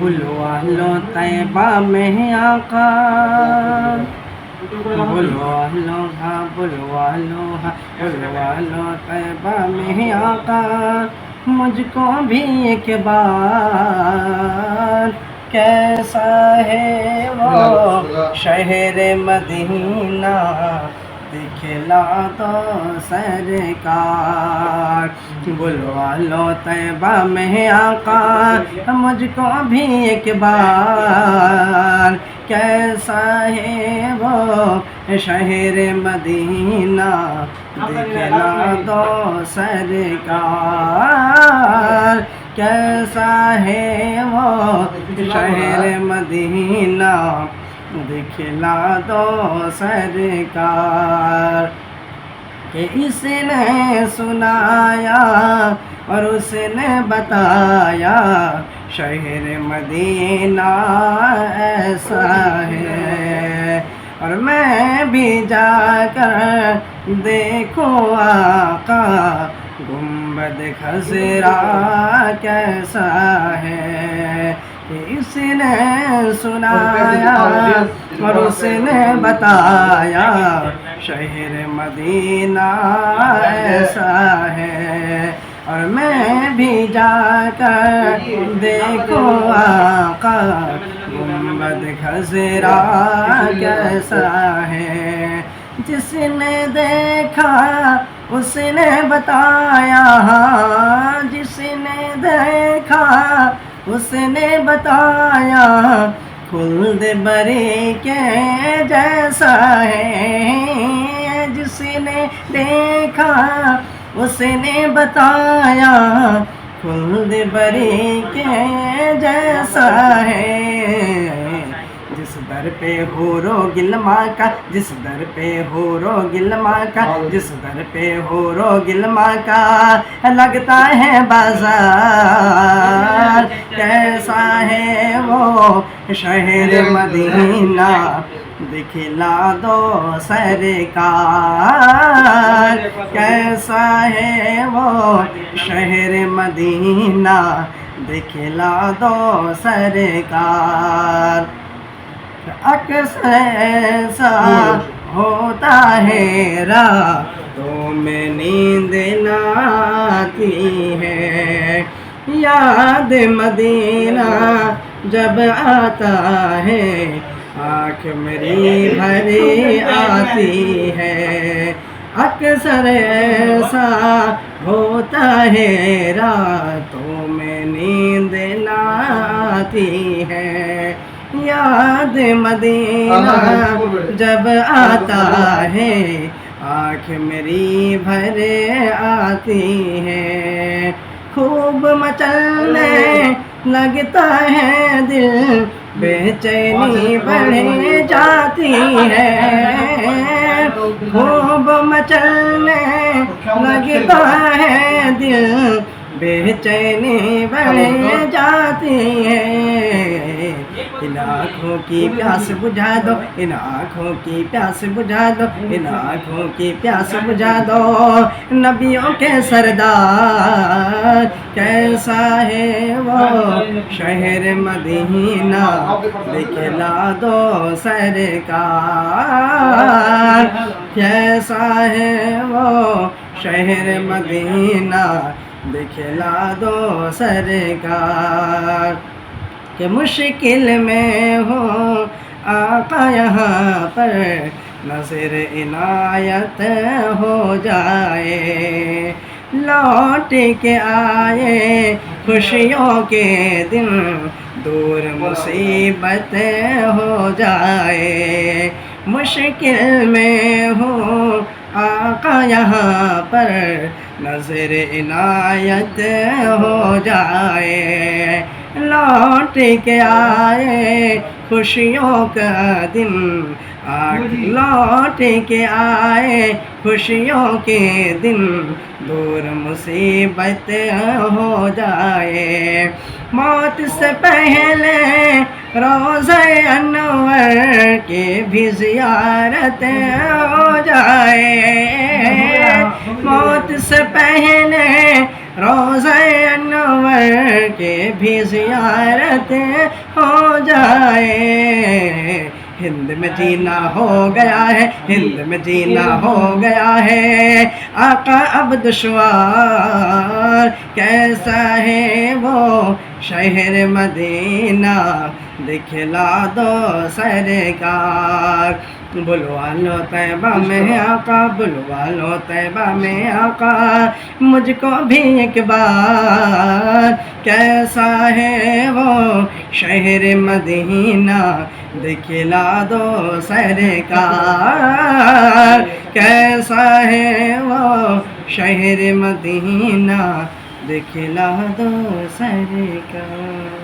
بلو اہل طیبہ میں آقا، بلو اہل طیبہ میں آقا، مجھ کو بھی ایک بار کیسا ہے وہ شہر مدینہ دکھلا دو سرکار، بلوا طیبہ میں آقا، مجھ کو بھی ایک بار کیسا ہے وہ شہر مدینہ دکھلا دو سرکار، کیسا ہے وہ شہر مدینہ دکھلا دو سرکار، کہ اس نے سنایا اور اس نے بتایا شہر مدینہ ایسا ہے، اور میں بھی جا کر دیکھوں آقا گنبد خضرا کیسا ہے، کہ اس نے سنایا اور اس نے بتایا شہر مدینہ ایسا ہے، اور میں بھی جا کر دیکھوں آقا گنبد خضرا کیسا ہے، جس نے دیکھا اس نے بتایا، جس نے دیکھا اس نے بتایا خلد بری کے جیسا ہے، جس نے دیکھا اس نے بتایا خلد بری کے جیسا ہے، جس در پہ حور و غلما کا، جس در پہ حور و غلما کا، جس در پہ حور و غلما کا لگتا ہے بازار، کیسا ہے وہ شہر مدینہ دکھلا دو سرکار، کیسا ہے وہ شہر مدینہ دکھلا دو سرکار، اکثر ایسا ہوتا ہے راتوں میں نیند نہ آتی ہے، یاد مدینہ جب آتا ہے آنکھ میری بھری آتی ہے، اکثر ایسا ہوتا ہے راتوں میں نیند نہ آتی ہے، یاد مدینہ جب آتا ہے آنکھ میری بھر آتی ہے، خوب مچلنے لگتا ہے دل، بے چینی بڑھ جاتی ہے، خوب مچلنے لگتا ہے دل، بے چینی بڑھ جاتی ہے، ان آنکھوں کی پیاس بجھا دو، ان آنکھوں کی پیاس بجھا دو، ان آنکھوں کی پیاس بجھا دو، نبیوں کے سردار کیسا ہے وہ شہر مدینہ دکھلا دو سرکار، کیسا ہے وہ شہر مدینہ دکھلا دو سرکار، کہ مشکل میں ہو آقا یہاں پر نظر عنایت ہو جائے، لوٹ کے آئے خوشیوں کے دن، دور مصیبت ہو جائے، مشکل میں ہو آقا یہاں پر نظر عنایت ہو جائے، لوٹ کے آئے خوشیوں کا دن، لوٹ کے آئے خوشیوں کے دن، دور مصیبت ہو جائے، موت سے پہلے روضہ انور کی بھی زیارت ہو جائے، موت سے پہلے روضۂ انور کے بھی زیارت ہو جائے۔ ہند میں جینا ہو گیا ہے، ہند میں جینا ہو گیا ہے، آقا اب دشوار کیسا ہے وہ شہر مدینہ، دکھلا دو سرکار۔ بلوا لو طیبہ میں آقا، بلوا لو طیبہ میں آقا، مجھ کو بھی ایک بار، کیسا ہے وہ شہر مدینہ، دکھلا دو سرکار۔ کیسا ہے وہ شہر مدینہ، دکھلا دو سرکار۔